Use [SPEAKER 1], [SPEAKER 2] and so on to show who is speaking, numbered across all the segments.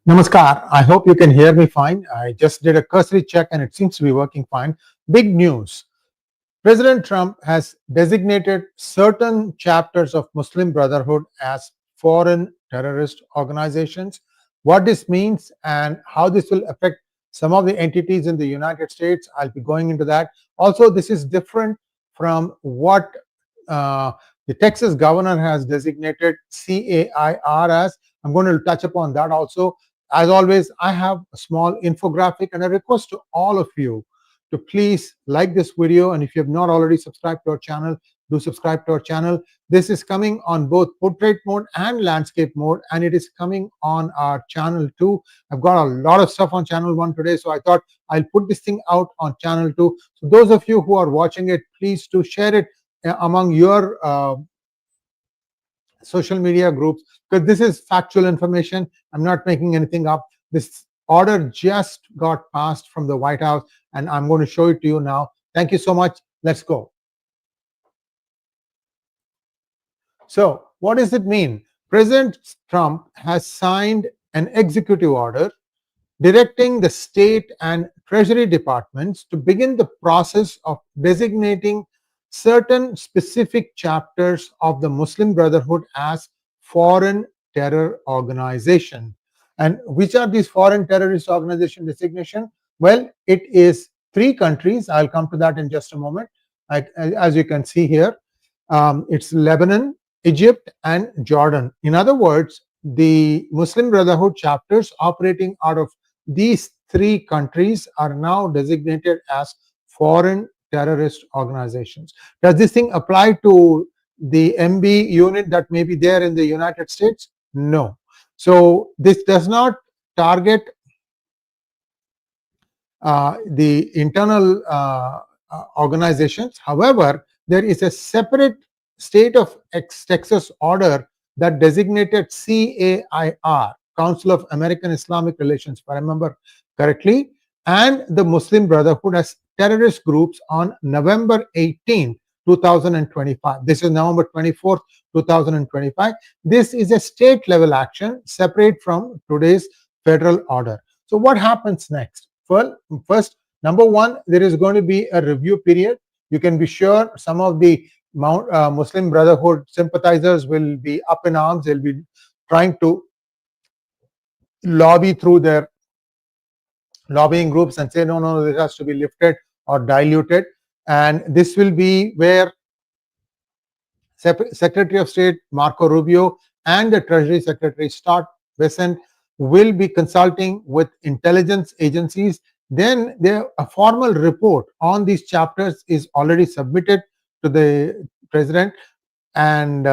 [SPEAKER 1] Namaskar. I hope you can hear me fine. I just did a cursory check and it seems to be working fine. Big news. President Trump has designated certain chapters of Muslim Brotherhood as foreign terrorist organizations. What this means and how this will affect some of the entities in the United States, I'll be going into that. Also, this is different from what the Texas governor has designated CAIR as. I'm going to touch upon that also. As always, I have a small infographic and a request to all of you to please like this video, and if you have not already subscribed to our channel, do subscribe to our channel. This is coming on both portrait mode and landscape mode, and it is coming on our channel 2. I've got a lot of stuff on channel 1 today, so I thought I'll put this thing out on channel 2. So those of you who are watching it, please do share it among your social media groups, because this is factual information. I'm not making anything up. This order just got passed from the White House, and I'm going to show it to you now. Thank you so much. Let's go. So what does it mean? President Trump has signed an executive order directing the state and treasury departments to begin the process of designating certain specific chapters of the Muslim Brotherhood as foreign terror organization. And which are these foreign terrorist organization designation? Well, it is 3 countries. I'll come to that in just a moment. As you can see here, it's Lebanon, Egypt, and Jordan. In other words, the Muslim Brotherhood chapters operating out of these 3 countries are now designated as foreign terrorist organizations. Does this thing apply to the MB unit that may be there in the United States? No. So this does not target the internal organizations. However, there is a separate state of Texas order that designated CAIR, Council of American Islamic Relations, if I remember correctly, and the Muslim Brotherhood as terrorist groups on November 18, 2025. This is November 24th, 2025. This is a state level action separate from today's federal order. So what happens next? Well, first, number 1, there is going to be a review period. You can be sure some of the Muslim Brotherhood sympathizers will be up in arms. They'll be trying to lobby through their lobbying groups and say, no, this has to be lifted or diluted. And this will be where Secretary of State Marco Rubio and the Treasury Secretary Scott Bessent will be consulting with intelligence agencies. Then a formal report on these chapters is already submitted to the president, and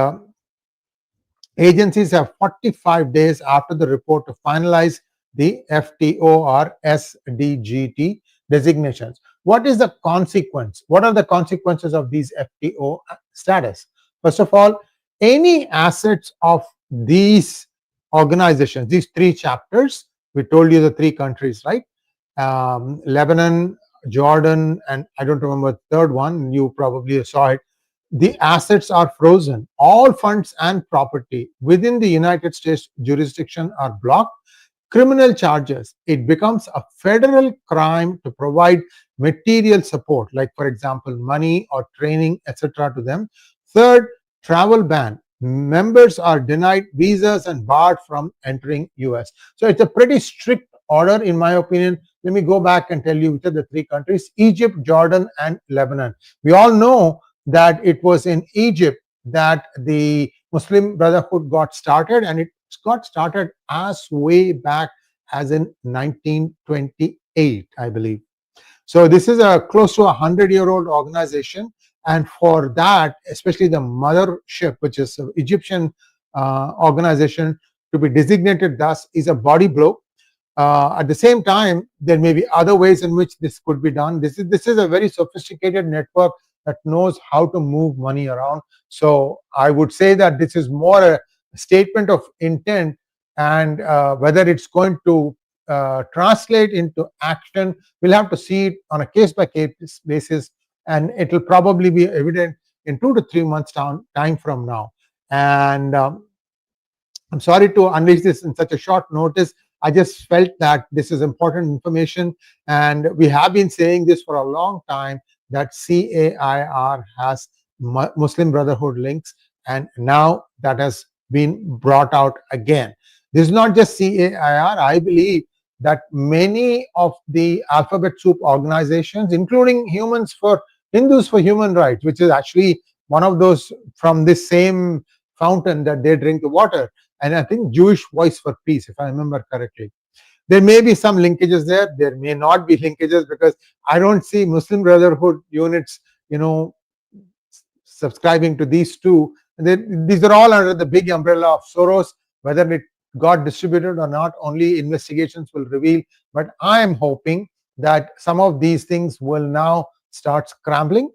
[SPEAKER 1] agencies have 45 days after the report to finalize the FTO or SDGT designations. What is the consequence? What are the consequences of these FTO status? First of all, any assets of these organizations, these 3 chapters, we told you the 3 countries, right? Lebanon, Jordan, and I don't remember the third one. You probably saw it. The assets are frozen. All funds and property within the United States jurisdiction are blocked. Criminal charges, it becomes a federal crime to provide material support, like for example money or training, etc. to them. Third, travel ban. Members are denied visas and barred from entering US. So it's a pretty strict order in my opinion. Let me go back and tell you which are the 3 countries: Egypt, Jordan, and Lebanon. We all know that it was in Egypt that the Muslim Brotherhood got started, and it got started as way back as in 1928, I believe. So this is a close to 100-year-old organization, and for that, especially the mothership, which is an Egyptian organization, to be designated thus is a body blow. At the same time, there may be other ways in which this could be done. This is a very sophisticated network that knows how to move money around. So I would say that this is more a statement of intent, and whether it's going to translate into action, we'll have to see it on a case-by-case basis, and it will probably be evident in 2 to 3 months time from now. And I'm sorry to unleash this in such a short notice. I just felt that this is important information, and we have been saying this for a long time that CAIR has Muslim Brotherhood links, and now that has been brought out again. This is not just CAIR. I believe that many of the alphabet soup organizations, including Hindus for Human Rights, which is actually one of those from this same fountain that they drink the water, and I think Jewish Voice for Peace, if I remember correctly. There may be some linkages there. There may not be linkages, because I don't see Muslim Brotherhood units, subscribing to these two. These are all under the big umbrella of Soros. Whether it got distributed or not, only investigations will reveal. But I am hoping that some of these things will now start scrambling,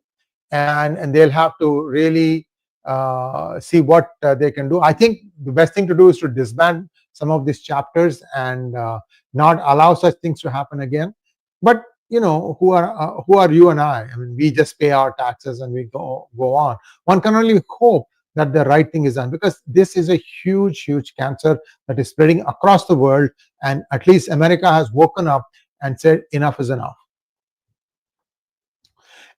[SPEAKER 1] and they'll have to really see what they can do. I think the best thing to do is to disband some of these chapters and not allow such things to happen again. But who are you and I? I mean, we just pay our taxes and we go on. One can only hope that the right thing is done, because this is a huge cancer that is spreading across the world, and at least America has woken up and said enough is enough.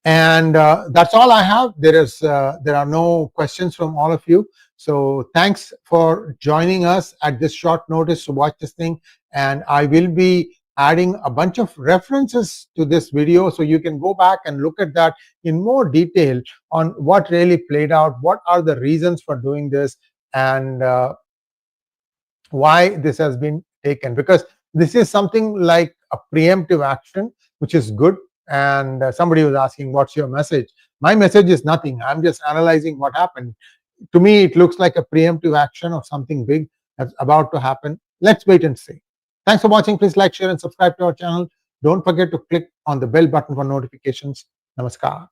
[SPEAKER 1] And that's all I have. There are no questions from all of you. So thanks for joining us at this short notice to watch this thing. And I will be adding a bunch of references to this video, so you can go back and look at that in more detail on what really played out, what are the reasons for doing this, and why this has been taken. Because this is something like a preemptive action, which is good. And somebody was asking, what's your message? My message is nothing. I'm just analyzing what happened. To me, it looks like a preemptive action of something big that's about to happen. Let's wait and see. Thanks for watching. Please like, share, and subscribe to our channel. Don't forget to click on the bell button for notifications. Namaskar.